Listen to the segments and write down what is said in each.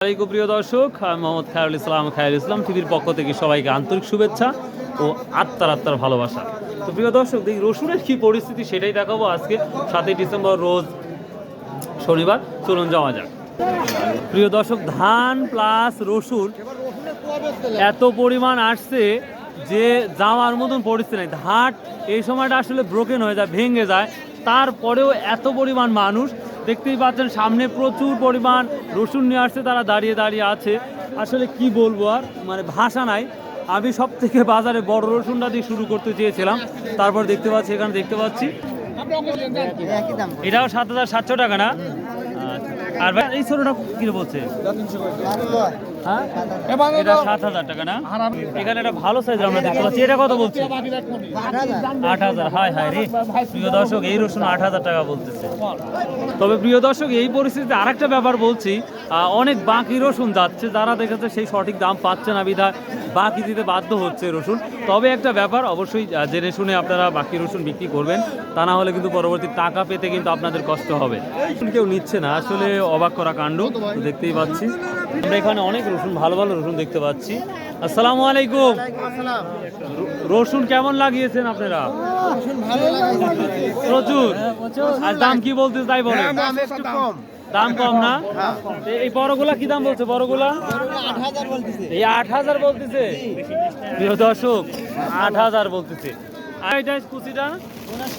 আসসালামু প্রিয় দর্শক, আমি মোহাম্মদ খায়রুল ইসলাম টিভির পক্ষ থেকে সবাইকে আন্তরিক শুভেচ্ছা ও আত্মার ভালোবাসা। তো প্রিয় দর্শক, দেখি রসুনের কি পরিস্থিতি সেটাই দেখাবো আজকে 7ই ডিসেম্বর রোজ শনিবার। চলুন যাওয়া যাক। প্রিয় দর্শক, ধান প্লাস রসুন এত পরিমাণ আসছে যে যাওয়ার মতন পরিস্থিতি নেই। হাট এই সময়টা আসলে ব্রোকেন হয়ে যায়, ভেঙে যায়। তারপরেও এত পরিমাণ মানুষ দেখতেই পাচ্ছেন, সামনে প্রচুর পরিমাণ রসুন নিয়ে আসছে, তারা দাঁড়িয়ে দাঁড়িয়ে আছে। আসলে কি বলবো আর, মানে ভাষা নাই। আমি সব থেকে বাজারে বড় রসুনটা দিয়ে শুরু করতে চেয়েছিলাম, তারপর দেখতে পাচ্ছি এখানে এটাও 7,700 টাকা না? আর ভাই এই ছোটটা কি বলছে? হ্যাঁ, এটা 7,000 টাকা না? এখানে একটা ভালো সাইজ আমরা দেখতে পাচ্ছি, এটা কত বলছে? 8,000। হায় হায় রে প্রিয় দর্শক, এই রসুন 8,000 টাকা বলতেছে। তবে প্রিয় দর্শক, এই পরিস্থিতিতে আরেকটা ব্যাপার বলছি, অনেক বাকি রসুন যাচ্ছে, যারা দেখেছে সেই সঠিক দাম পাচ্ছে না, বিধায় বাকি দিতে বাধ্য হচ্ছে রসুন। তবে একটা ব্যাপার, অবশ্যই জেনে শুনে আপনারা বাকি রসুন বিক্রি করবেন, তা না হলে কিন্তু পরবর্তী টাকা পেতে কিন্তু আপনাদের কষ্ট হবে। কেউ নিচ্ছে না, আসলে অবাক করা কাণ্ড। দেখতেই পাচ্ছি আমরা এখানে অনেক রসুন, ভালো ভালো রসুন দেখতে পাচ্ছি। আসসালামু আলাইকুম। রসুন কেমন লাগিয়েছেন আপনারা? প্রচুর। আর দাম কি বলতে তাই বলেন? দাম কম না? এই বড়গুলা কি দাম বলছে? বড়গুলা এই 8,000 বলতেছে। প্রিয় দর্শক, 8,000 বলতেছে। আর এটা কুচিটা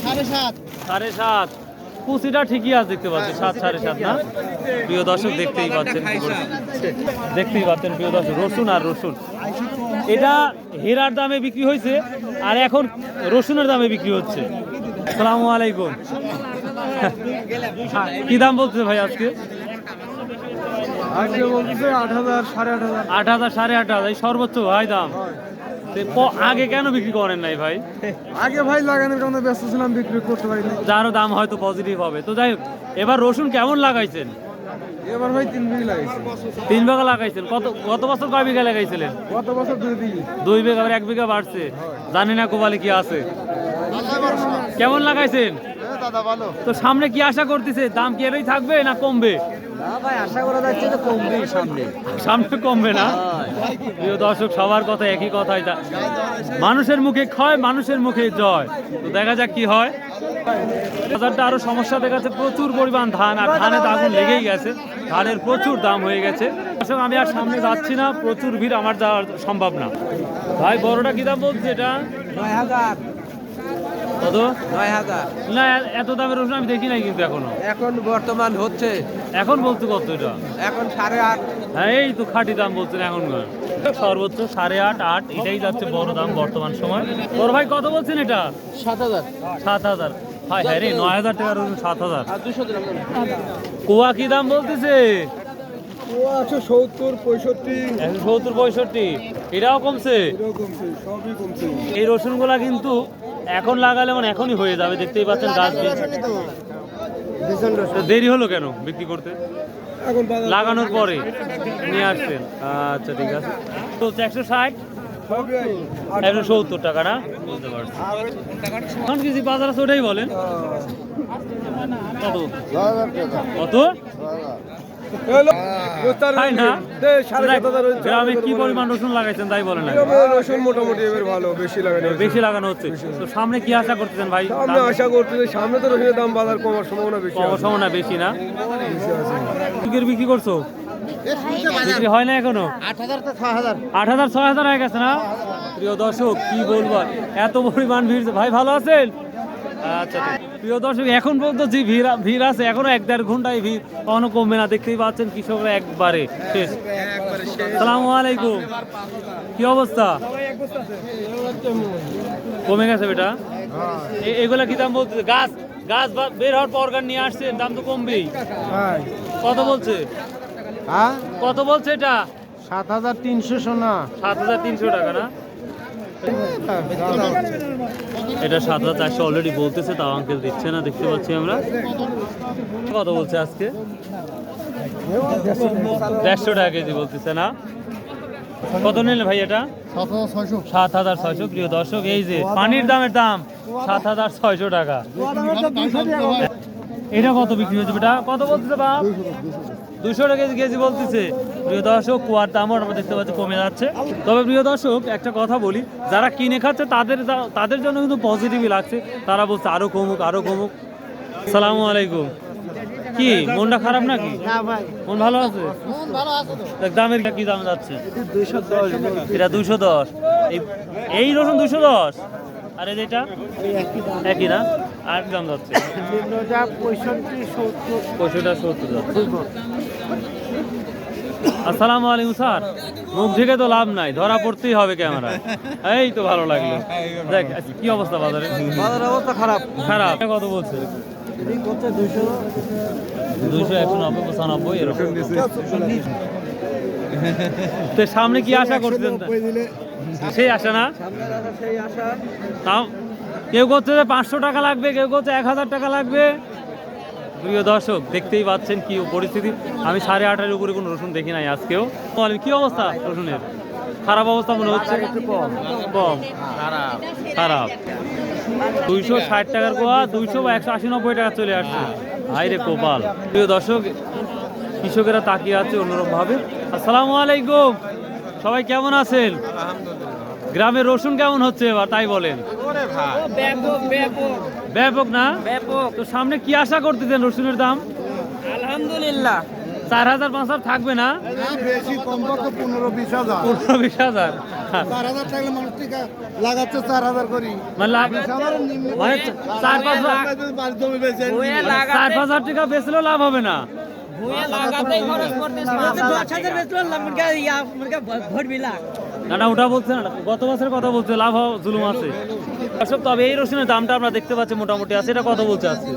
7.5। কুচিটা ঠিকই আছে, দেখতে পাচ্ছি 7, 7.5 না? প্রিয় দর্শক, দেখতেই পাচ্ছেন প্রিয় দর্শক, রসুন আর রসুন। এটা হীরার দামে বিক্রি হয়েছে, আর এখন রসুনের দামে বিক্রি হচ্ছে। আসসালামু আলাইকুম। কি দাম বলছে ভাই আজকে? 8,000, 8,500। 8,000, 8,500 এই সর্বোচ্চ ভাই দাম। আগে কেন বিক্রি করেন নাই ভাই? আগে ভাই লাগানোর কারণে ব্যস্ত ছিলাম, বিক্রি করতে পারিনি। যারও দাম হয়তো পজিটিভ হবে। তো যাই হোক, এবার রসুন কেমন লাগাইছেন? এবার ভাই 3 বিঘা লাগাইছি। 3 বিঘা লাগাইছেন? কত বছর কয় বিঘা লাগাইছিলেন? গত বছর 2 বিঘা। 2 বিঘা, আবার 1 বিঘা বাড়ছে। জানি না কোবালে কি আছে। কেমন লাগাইছেন? দাদা ভালো। তো সামনে কি আশা করতেছে? দাম কি এরই থাকবে না কমবে? না ভাই, আশা করা যাচ্ছে তো কমবে সামনে কমবে না? প্রিয় দর্শক, সবার কথা একই কথাই, মানুষের মুখে ক্ষয়, মানুষের মুখে জয়। তো দেখা যাক কি হয়। বাজারটা আরো সমস্যা দেখাচ্ছে, প্রচুর পরিমাণ ধান, আর ধানের আগুন লেগেই গেছে। ধানের প্রচুর দাম হয়ে গেছে। দর্শক, আমি আর সামনে যাচ্ছি না, প্রচুর ভিড়, আমার যাওয়া সম্ভব না। ভাই বড়টা কি দাম বলছে? এটা 9,000। কত? 9,000 না, এত দামের রসুন আমি দেখি নাই কিন্তু এখনো। এখন বর্তমান হচ্ছে। এখন বলতে কত এটা? এখন 8.5। হ্যাঁ, এই তো খাঁটি দাম বলছেন এখন। সর্বোচ্চ 8.5, 8 এটাই যাচ্ছে বড় দাম বর্তমান সময়। তোর ভাই কত বলছেন এটা? 7,000। 7,000। হাই হাই রে, 9,000 টাকার রসুন 7,000। আর 200 দিলাম। কুয়া কি দাম বলতেছে? ও 170, 65। 170, 65 এটাও কমছে। সবই কমছে। এই রসুনগুলা কিন্তু এখন লাগালে মানে এখনই হয়ে যাবে, দেখতেই পাচ্ছেন গাছ। দেরি হলো কেন বিক্রি করতে? এখন লাগানোর পরে নিয়ে আসছেন? আচ্ছা, ঠিক আছে। তো 160, 170 টাকা না? বুঝতে পারছি। এখন কিছু বাজার আছে ওটাই বলেন। কত কত? তাই না? গ্রামে কি পরিমাণ রসুন লাগাইছেন তাই বলেন না? রসুন মোটামুটি এবার ভালো, বেশি লাগানো হচ্ছে। তো সামনে কি আশা করতেছেন ভাই? সামনে আশা করতেছি, সামনে তো রসুনের দাম বাজার কমার সম্ভাবনা বেশি। সম্ভাবনা বেশি না? বিক্রি করছো? বিক্রি হয় না এখনো? 8,000, 6,000 হয়ে গেছে না? প্রিয় দর্শক, কি বলবো, এত পরিমাণ ভিড়। ভাই ভালো আছেন? আচ্ছা, প্রিয় দর্শক, এখন পর্যন্ত যে ভিড় আছে, এখনো 1-1.5 ঘন্টায় ভিড় কখনো কমবে না। দেখতেই পাচ্ছেন কৃষকরা একবারে শেষ। আসসালামু আলাইকুম। কি অবস্থা? কমে গেছে বেটা? এগুলা কি দাম বলছে? গাছ বের হওয়ার পর নিয়ে আসছে, দাম তো কমবেই। কত বলছে? কত বলছে এটা? 7,300 সোনা। 7,300 টাকা না? এটা 7,400 অলরেডি বলতেছে, তাও আঙ্কেল দিচ্ছে না, দেখতে পাচ্ছি আমরা। কত বলছে আজকে? 150 টাকা কেজি বলতেছে না? কত নিলেন ভাই এটা? 7,600। প্রিয় দর্শক, এই যে পানির দামের দাম 7,600 টাকা। এটা কত বিক্রি হচ্ছে বেটা? কত বলতেছে বাপ? 200 টাকা কেজি বলতেছে। প্রিয় দর্শক, কুয়ার দামও আমরা দেখতে পাচ্ছি কমে যাচ্ছে। তবে প্রিয় দর্শক, একটা কথা বলি, যারা কিনে খাচ্ছে তাদের জন্য কিন্তু পজিটিভই লাগছে। তারা বলছে আরো কমুক, আরো কমুক। আসসালামু আলাইকুম। কি মনটা খারাপ নাকি? না ভাই, মন ভালো আছে? দেখ, দামের কি দাম যাচ্ছে? 210। এটা 210। এই রসুন 210, আর এটা একই না? আর কি দাম যাচ্ছে? নিম্নটা 65, 70। 65-70 যাচ্ছে। আসসালামু আলাইকুম স্যার। মুখ ঢেকে তো লাভ নাই, ধরা পড়তেই হবে ক্যামেরা। এই তো ভালো লাগলো। দেখ কি অবস্থা বাজারে? বাজার অবস্থা খারাপ। খারাপ। কত বলছে? 200। 200, 190, 95 এরকম। তো সামনে কি আশা করছেন? সেই আশা না? সেই আশা। তাও কেউ করছে যে 500 টাকা লাগবে, কেউ করছে 1000 টাকা লাগবে। প্রিয় দর্শক, দেখতেই পাচ্ছেন কি পরিস্থিতি। আমি 8.5-এর উপরে কোনো রসুন দেখি নাই আজকেও। কি অবস্থা রসুনের? খারাপ অবস্থা মনে হচ্ছে। কম খারাপ। 260 টাকার কোয়া 200 বা 180-90 টাকা চলে আসছে। হাই রে কপাল। প্রিয় দর্শক, কৃষকেরা তাকিয়ে আছে অন্যরকম ভাবে। আসসালামু আলাইকুম, সবাই কেমন আছেন? গ্রামের রসুন কেমন হচ্ছে এবার তাই বলেন? ব্যাপক না? তো সামনে কি আশা করতেছেন রসুনের দাম? আলহামদুলিল্লাহ 4000-5000 থাকবে না? বেশি, কমপক্ষে 15-20 হাজার। 15-20 হাজার 4,000 টাকা মানুষ টিকা লাগাচ্ছে, 4,000 করি। মানে লাভ, মানে 4-5 টাকা বেচলেও লাভ হবে না। না না, ওটা বলছে না, গত বছরের কথা বলছে, লাভ হওয়া জুলুম আছে। দর্শক, তবে এই রসুনের দামটা আমরা দেখতে পাচ্ছি মোটামুটি আছে। এটা কত বলছে আজকে?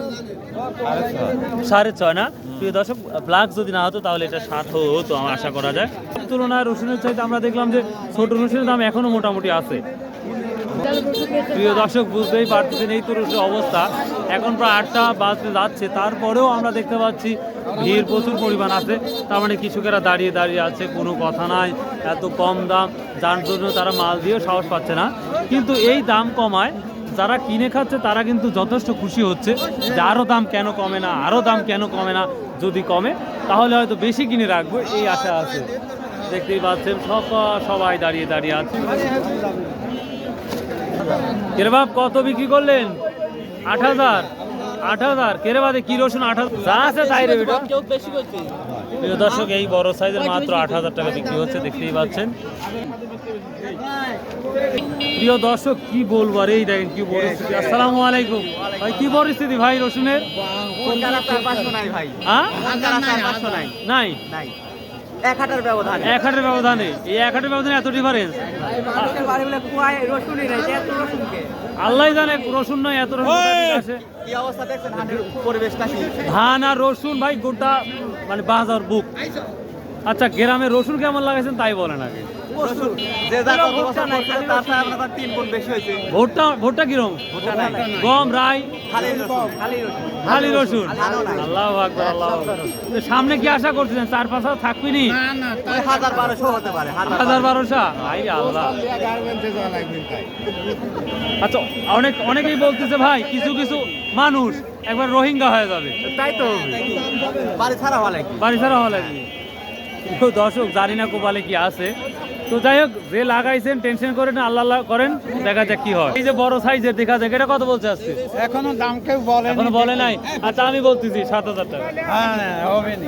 6.5 না? প্রিয় দর্শক, ব্ল্যাক যদি না হতো তাহলে এটা 7 হতো আমার আশা করা যায়। তুলনায় রসুনের চাইতে আমরা দেখলাম যে ছোট রসুনের দাম এখনো মোটামুটি আছে। প্রিয় দর্শক, বুঝতেই পারতেছেন এই তো রসুনের অবস্থা। এখন প্রায় 8টা বাজতে যাচ্ছে, তারপরেও আমরা দেখতে পাচ্ছি ভিড় প্রচুর পরিমাণ আছে। তার মানে কৃষকেরা দাঁড়িয়ে দাঁড়িয়ে আছে, কোনো কথা নাই। এত কম দাম, যার জন্য তারা মাল দিয়েও সাহস পাচ্ছে না। কিন্তু এই দাম কমায় যারা কিনে খাচ্ছে তারা কিন্তু যথেষ্ট খুশি হচ্ছে যে আরও দাম কেন কমে না, আরও দাম কেন কমে না। যদি কমে তাহলে হয়তো বেশি কিনে রাখবো, এই আশা আছে। দেখতেই পাচ্ছেন সবাই দাঁড়িয়ে দাঁড়িয়ে আছে। কেরে বাপ, কত বিক্রি করলেন? 8,000 কেরে বাদে কি রসুন? 8,000 যা আছে তাই রে বেটা। প্রিয় দর্শক, এই বড় সাইজের মাত্র 8,000 টাকা বিক্রি হচ্ছে, দেখতেই পাচ্ছেন। প্রিয় দর্শক, কি বলবো আর, এই দেখেন কি পরিস্থিতি। আসসালামু আলাইকুম ভাই, কি পরিস্থিতি ভাই রসুনের? হ্যাঁ, নাই 1 হাটের ব্যবধান। 1 হাটের ব্যবধানে, এই 1 হাটের ব্যবধানে এত ডিফারেন্স? আল্লাহ জানে রসুন নয় এত রসুন আছে। কি অবস্থা দেখছেন হাটের পরিবেশটা? ধান আর রসুন ভাই গোটা মানে বাজার বুক। আচ্ছা, গ্রামে রসুন কেমন লাগাইছেন তাই বলেন আগে। যে যা কত বছর করছে তার চেয়ে আপনার 3 গুণ বেশি হয়েছে। ভোটটা কিরকম? গম, রাই, খালি রসুন। আল্লাহু আকবার, আল্লাহু আকবার। তো সামনে কি আশা করতেছেন? 4-5 থাকবে নি? 1000-1200 হতে পারে। 1000-1200? ভাই আল্লাহ। আচ্ছা, অনেকেই বলতেছে ভাই কিছু কিছু মানুষ একবার রোহিঙ্গা হয়ে যাবে। তাই তো বাড়ি ছাড়া হওয়া লাগে। বাড়ি ছাড়া হওয়া লাগবে। তো দর্শক, জানি না কোপালে কি আছে। তো যাই হোক, যে লাগাইছেন টেনশন করেন, আল্লাহ করেন, দেখা যাক কি হয়। এই যে বড় সাইজের দেখা যাক, এটা কত বলছে আজকে? এখনো দাম কেউ বলে, এখনো বলে নাই। আচ্ছা, আমি বলতেছি 7,000 টাকা। হ্যাঁ হবে না।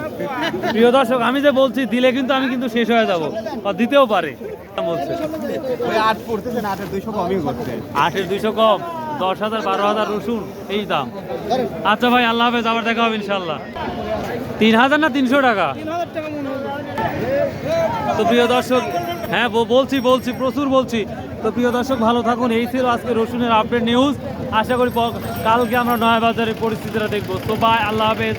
প্রিয় দর্শক, আমি যে বলছি দিলে কিন্তু আমি কিন্তু শেষ হয়ে যাবো, বা দিতেও পারে। বলছে ওই 8 পড়তেছে না, 8-এর 200 কমই করছে। 8-এর 200 কম, 10,000-12,000 রসুন, এই দাম। আচ্ছা ভাই, আল্লাহ হাফেজ, আবার দেখা হবে ইনশাল্লাহ। 3,000 না 300 টাকা? তো প্রিয় দর্শক, হ্যাঁ বলছি প্রচুর বলছি। তো প্রিয় দর্শক, ভালো থাকুন। এই ছিল আজকে রসুনের আপডেট নিউজ। আশা করি কালকে আমরা নয়া বাজারের পরিস্থিতিটা দেখবো। তো বাই, আল্লাহ হাফেজ।